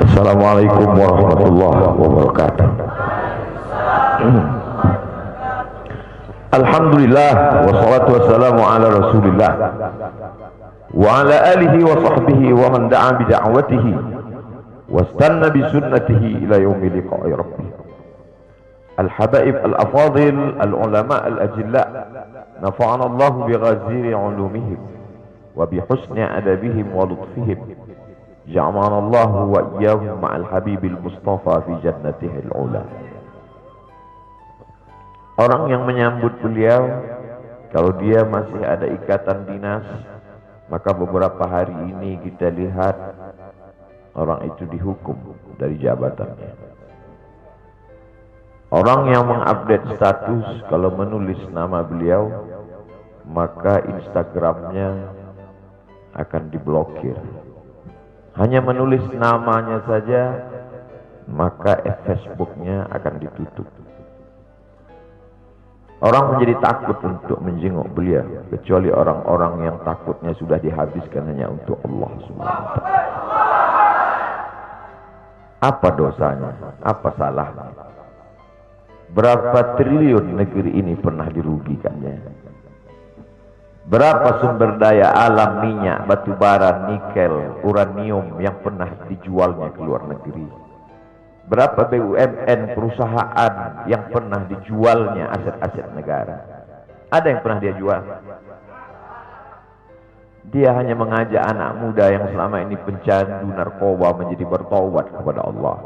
Assalamualaikum warahmatullahi wabarakatuh. Alhamdulillah wassalatu wassalamu ala Rasulillah wa ala alihi wa sahbihi wa man da'a bi da'watihi wastanna bi sunnatihi ila yaumi liqa'i rabbih. Al-habaib al-afadil al-ulama al-ajilla nafa'ana Allah bi ghaziri ulumihim wa bi husni adabihim wa lutfihim. Ja'alana Allah wa iyyahum ma'al habibil mustafa fi jannatihi al-ula. Orang yang menyambut beliau, kalau dia masih ada ikatan dinas, maka beberapa hari ini kita lihat orang itu dihukum dari jabatannya. Orang yang mengupdate status kalau menulis nama beliau, maka Instagramnya akan diblokir. Hanya menulis namanya saja, maka Facebooknya akan ditutup. Orang menjadi takut untuk menjenguk beliau, kecuali orang-orang yang takutnya sudah dihabiskan hanya untuk Allah Subhanahu wa ta'ala. Apa dosanya? Apa salahnya? Berapa triliun negeri ini pernah dirugikannya? Berapa sumber daya alam, minyak, batu bara, nikel, uranium yang pernah dijualnya ke luar negeri? Berapa BUMN perusahaan yang pernah dijualnya aset-aset negara? Ada yang pernah dia jual? Dia hanya mengajak anak muda yang selama ini pencandu narkoba menjadi bertaubat kepada Allah.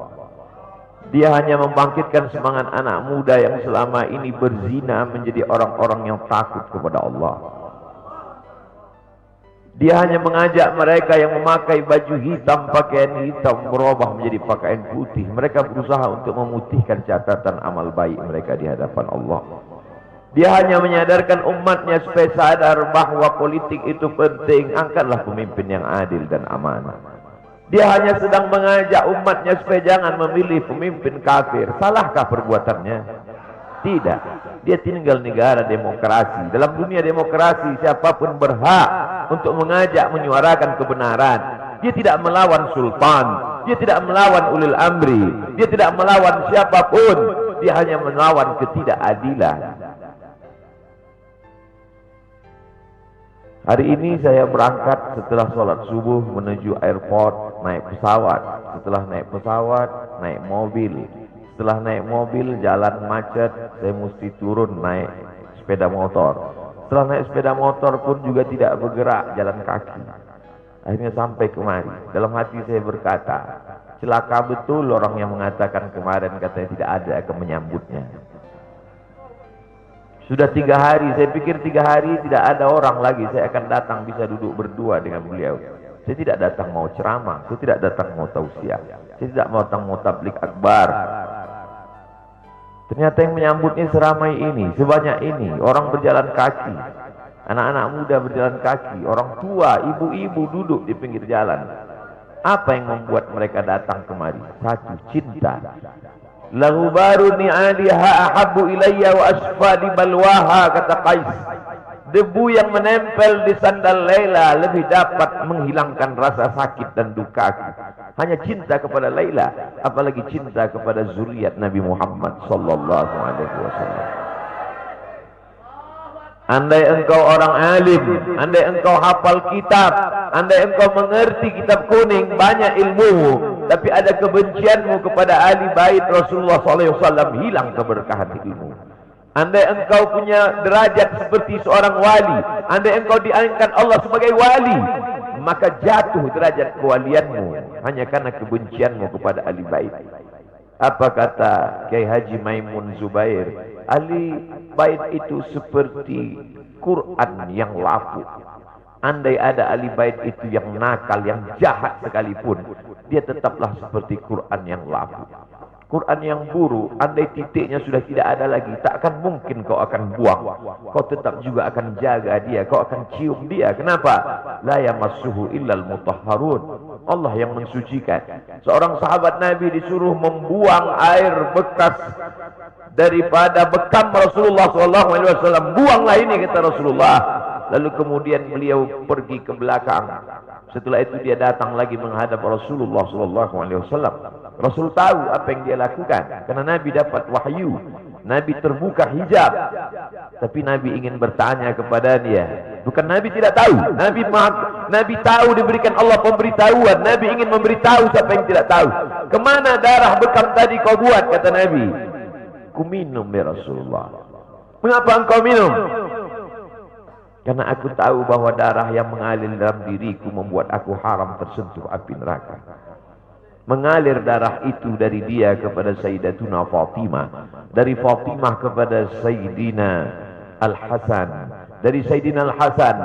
Dia hanya membangkitkan semangat anak muda yang selama ini berzina menjadi orang-orang yang takut kepada Allah. Dia hanya mengajak mereka yang memakai baju hitam, pakaian hitam, berubah menjadi pakaian putih. Mereka berusaha untuk memutihkan catatan amal baik mereka di hadapan Allah. Dia hanya menyadarkan umatnya supaya sadar bahwa politik itu penting. Angkatlah pemimpin yang adil dan amanah. Dia hanya sedang mengajak umatnya supaya jangan memilih pemimpin kafir. Salahkah perbuatannya? Tidak. Dia tinggal negara demokrasi. Dalam dunia demokrasi, siapapun berhak untuk mengajak menyuarakan kebenaran. Dia tidak melawan sultan, dia tidak melawan ulil amri, dia tidak melawan siapapun. Dia hanya melawan ketidakadilan. Hari ini saya berangkat setelah sholat subuh menuju airport, naik pesawat. Setelah naik pesawat, naik mobil. Setelah naik mobil, jalan macet, saya mesti turun naik sepeda motor. Setelah naik sepeda motor pun juga tidak bergerak, jalan kaki. Akhirnya sampai kemari. Dalam hati saya berkata, celaka betul orang yang mengatakan kemarin katanya tidak ada akan menyambutnya. Sudah 3 hari, saya pikir 3 hari tidak ada orang lagi. Saya akan datang bisa duduk berdua dengan beliau. Saya tidak datang mau ceramah, saya tidak datang mau tausiah, saya tidak mau datang mau tablik akbar. Ternyata yang menyambutnya seramai ini, sebanyak ini, orang berjalan kaki, anak-anak muda berjalan kaki, orang tua, ibu-ibu duduk di pinggir jalan. Apa yang membuat mereka datang kemari? Satu, cinta. Lahu baru ni'aliha ahabbu ilayya wa asfadi balwaha, kata Qais. Debu yang menempel di sandal Laila lebih dapat menghilangkan rasa sakit dan duka. Hanya cinta kepada Laila, apalagi cinta kepada zuriat Nabi Muhammad sallallahu alaihi wasallam. Andai engkau orang alim, andai engkau hafal kitab, andai engkau mengerti kitab kuning, banyak ilmumu, tapi ada kebencianmu kepada ahli bait Rasulullah sallallahu alaihi wasallam, hilang keberkahan ilmu. Andai engkau punya derajat seperti seorang wali, andai engkau diangkat Allah sebagai wali, maka jatuh derajat kewalianmu hanya karena kebencianmu kepada ahli bait. Apa kata Kiai Haji Maimun Zubair? Ahli bait itu seperti Quran yang lapuk. Andai ada ahli bait itu yang nakal, yang jahat sekalipun, dia tetaplah seperti Quran yang lapuk. Quran yang buruk, andai titiknya sudah tidak ada lagi, tak akan mungkin kau akan buang. Kau tetap juga akan jaga dia, kau akan cium dia. Kenapa? La yamassuhu illal mutahharun. Allah yang mensucikan. Seorang sahabat Nabi disuruh membuang air bekas daripada bekam Rasulullah SAW. Buanglah ini, kata Rasulullah. Lalu kemudian beliau pergi ke belakang. Setelah itu dia datang lagi menghadap Rasulullah sallallahu alaihi wasallam. Rasul tahu apa yang dia lakukan karena Nabi dapat wahyu. Nabi terbuka hijab. Tapi Nabi ingin bertanya kepada dia. Bukan Nabi tidak tahu. Nabi tahu, diberikan Allah pemberitahuan. Nabi ingin memberitahu siapa yang tidak tahu. Kemana darah bekam tadi kau buat, kata Nabi. Ku minum ya Rasulullah. Mengapa engkau minum? Karena aku tahu bahwa darah yang mengalir dalam diriku membuat aku haram tersentuh api neraka. Mengalir darah itu dari dia kepada Sayyidatuna Fatimah, dari Fatimah kepada Sayyidina Al-Hasan, dari Sayyidina Al-Hasan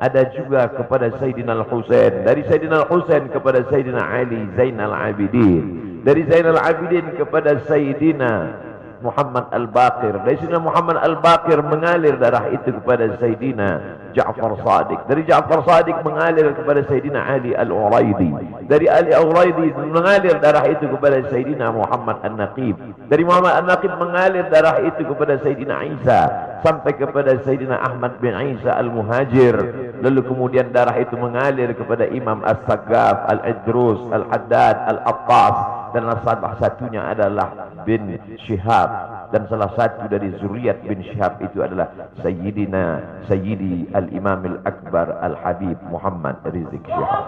ada juga kepada Sayyidina Al-Husain, dari Sayyidina Al-Husain kepada Sayyidina Ali Zainal Abidin, dari Zainal Abidin kepada Sayyidina Muhammad Al-Baqir, dari Sayyidina Muhammad Al-Baqir mengalir darah itu kepada Sayyidina Ja'far Sadiq, dari Ja'far Sadiq mengalir kepada Sayyidina Ali Al-Uraidi, dari Ali Al-Uraidi mengalir darah itu kepada Sayyidina Muhammad An-Naqib, dari Muhammad An-Naqib mengalir darah itu kepada Sayyidina Isa sampai kepada Sayyidina Ahmad bin Isa Al-Muhajir. Lalu kemudian darah itu mengalir kepada Imam As-Saggaf, Al-Idrus, Al-Haddad, Al-Attas, dan salah satunya adalah bin Syihab, dan salah satu dari zuriat bin Syihab itu adalah Sayyidi Al-Imam Al-Akbar Al-Habib Muhammad Rizik Syihab.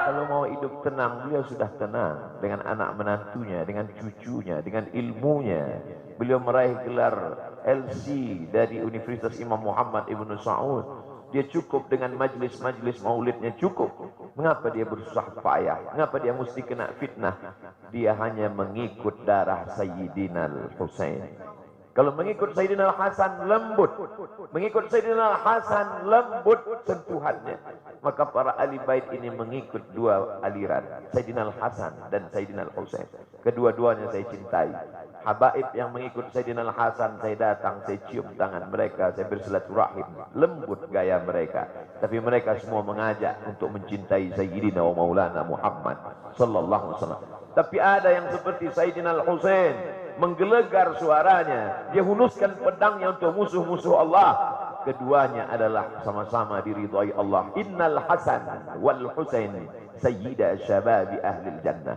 Kalau mau hidup tenang, beliau sudah tenang dengan anak menantunya, dengan cucunya, dengan ilmunya. Beliau meraih gelar LC dari Universitas Imam Muhammad Ibn Saud. Dia cukup dengan majlis-majlis maulidnya, cukup. Mengapa dia bersusah payah? Mengapa dia mesti kena fitnah? Dia hanya mengikut darah Sayyidina Al-Husain. Kalau mengikut Sayyidina Al-Hasan lembut, mengikut Sayyidina Al-Hasan lembut sentuhannya. Maka para ahli bait ini mengikut dua aliran, Sayyidina Al-Hasan dan Sayyidina Al-Husain. Kedua-duanya saya cintai. Habaib yang mengikut Sayyidina Al-Hasan, saya datang, saya cium tangan mereka, saya bersilaturahim, lembut gaya mereka. Tapi mereka semua mengajak untuk mencintai Sayyidina wa Maulana Muhammad sallallahu alaihi wasallam. Tapi ada yang seperti Sayyidina Al-Husain, menggelegar suaranya, dia hunuskan pedangnya untuk musuh-musuh Allah. Keduanya adalah sama-sama diridhai Allah. Innal Hasan wal Husain sayyida syababi ahli jannah.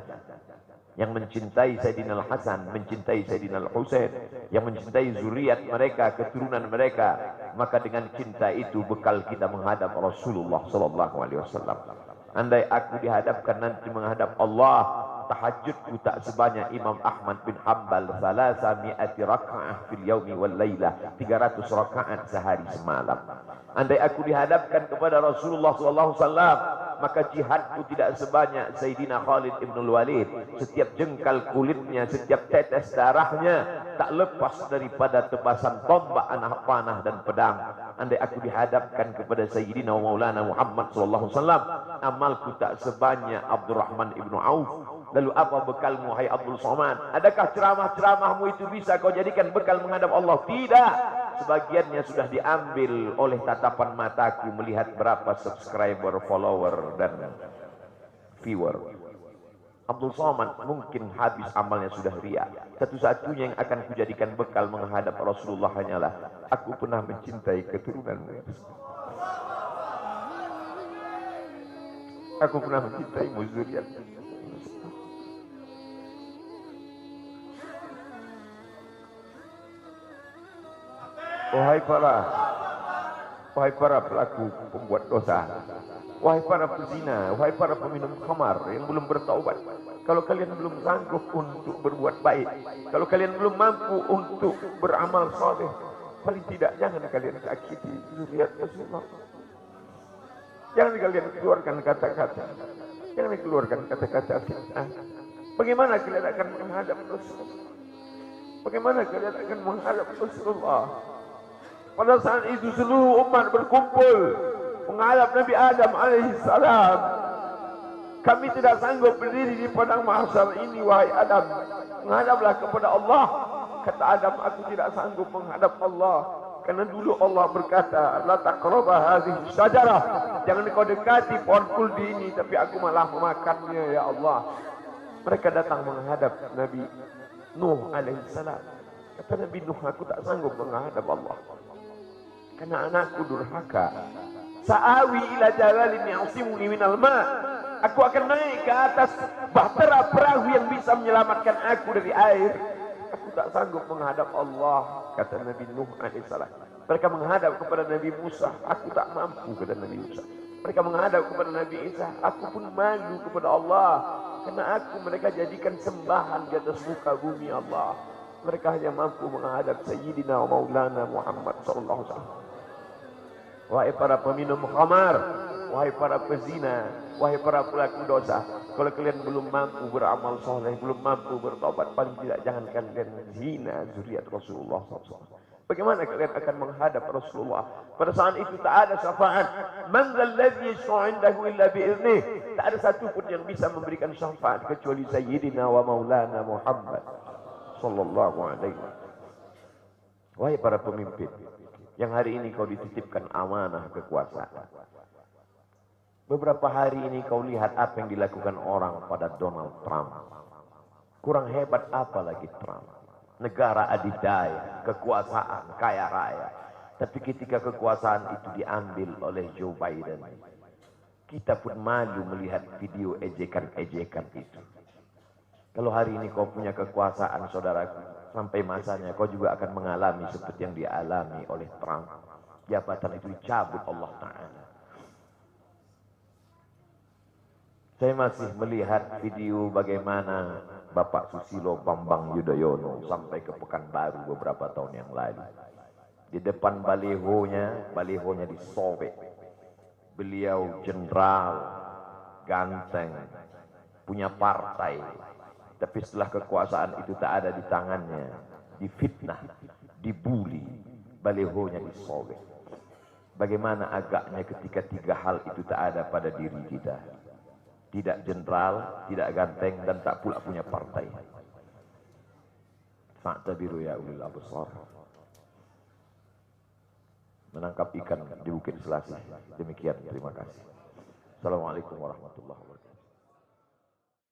Yang mencintai Sayyidina Al-Hasan, mencintai Sayyidina Al-Husain, yang mencintai zuriat mereka, keturunan mereka, maka dengan cinta itu bekal kita menghadap Rasulullah sallallahu alaihi wasallam. Andai aku dihadapkan nanti menghadap Allah, tahajudku tak sebanyak Imam Ahmad bin Hanbal, 300 raka'ah fil yaumi wal lailah, 300 rakaat sehari semalam. Andai aku dihadapkan kepada Rasulullah sallallahu alaihi wasallam, maka jihadku tidak sebanyak Sayyidina Khalid ibn Walid. Setiap jengkal kulitnya, setiap tetes darahnya tak lepas daripada tebasan tombak, anak panah dan pedang. Andai aku dihadapkan kepada Sayyidina Maulana Muhammad sallallahu alaihi wasallam, amalku tak sebanyak Abdurrahman ibn Auf. Lalu apa bekalmu, hai Abdul Somad? Adakah ceramah-ceramahmu itu bisa kau jadikan bekal menghadap Allah? Tidak. Sebagiannya sudah diambil oleh tatapan mataku melihat berapa subscriber, follower, dan viewer. Abdul Somad mungkin habis amalnya sudah riya. Satu-satunya yang akan kujadikan bekal menghadap Rasulullah hanyalah aku pernah mencintai keturunanmu. Aku pernah mencintaimu zuriatmu. Wahai para pelaku pembuat dosa, wahai para pezina, wahai para peminum khamar yang belum bertaubat, kalau kalian belum sanggup untuk berbuat baik, kalau kalian belum mampu untuk beramal saleh, paling tidak jangan kalian sakiti zuriat Rasulullah. Jangan kalian keluarkan kata-kata, jangan keluarkan kata-kata fitnah. Bagaimana kalian akan menghadap Rasulullah? Bagaimana kalian akan menghadap Rasulullah? Pada saat itu seluruh umat berkumpul menghadap Nabi Adam alaihissalam. Kami tidak sanggup berdiri di padang mahsyar ini, wahai Adam. Menghadaplah kepada Allah. Kata Adam, aku tidak sanggup menghadap Allah. Karena dulu Allah berkata, la taqraba hadhihi syajarah. Jangan kau dekati pohon kuldi ini, tapi aku malah memakannya, ya Allah. Mereka datang menghadap Nabi Nuh alaihissalam. Kata Nabi Nuh, aku tak sanggup menghadap Allah. Karena anakku durhaka. Sa'awi ila jalalin ya'simuni minal ma. Aku akan naik ke atas bahtera perahu yang bisa menyelamatkan aku dari air. Aku tak sanggup menghadap Allah, kata Nabi Nuh alaihissalam. Mereka menghadap kepada Nabi Musa, aku tak mampu, kata Nabi Musa. Mereka menghadap kepada Nabi Isa, aku pun malu kepada Allah, karena aku mereka jadikan sembahan di atas muka bumi Allah. Mereka hanya mampu menghadap Sayyidina wa Maulana Muhammad sallallahu alaihi wasallam. Wahai para peminum khamar, wahai para pezina, wahai para pelaku dosa, kalau kalian belum mampu beramal soleh, belum mampu bertobat, paling tidak jangan kalian zina zuriat Rasulullah SAW. Bagaimana kalian akan menghadap Rasulullah? Pada saat itu tak ada syafaat. Man dzalladzi yashfa'u 'indahu illa bi'idnih. Tak ada satu pun yang bisa memberikan syafaat kecuali Sayyidina wa Maulana Muhammad sallallahu alaihi wasallam. Wahai para pemimpin, yang hari ini kau dititipkan amanah kekuasaan. Beberapa hari ini kau lihat apa yang dilakukan orang pada Donald Trump. Kurang hebat apa lagi Trump? Negara adidaya, kekuasaan, kaya raya. Tapi ketika kekuasaan itu diambil oleh Joe Biden, kita pun malu melihat video ejekan-ejekan itu. Kalau hari ini kau punya kekuasaan, saudaraku, sampai masanya kau juga akan mengalami seperti yang dialami oleh Trump. Jabatan itu dicabut Allah Ta'ala. Saya masih melihat video bagaimana Bapak Susilo Bambang Yudhoyono sampai ke Pekanbaru beberapa tahun yang lalu. Di depan balihonya disobek. Beliau jenderal, ganteng, punya partai. Tapi setelah kekuasaan itu tak ada di tangannya, difitnah, dibuli, balihonya disobek. Bagaimana agaknya ketika tiga hal itu tak ada pada diri kita. Tidak jenderal, tidak ganteng, dan tak pula punya partai. Fa'tabiru ya ulil absar. Menangkap ikan di Bukit Selasih. Demikian, terima kasih. Assalamualaikum warahmatullahi wabarakatuh.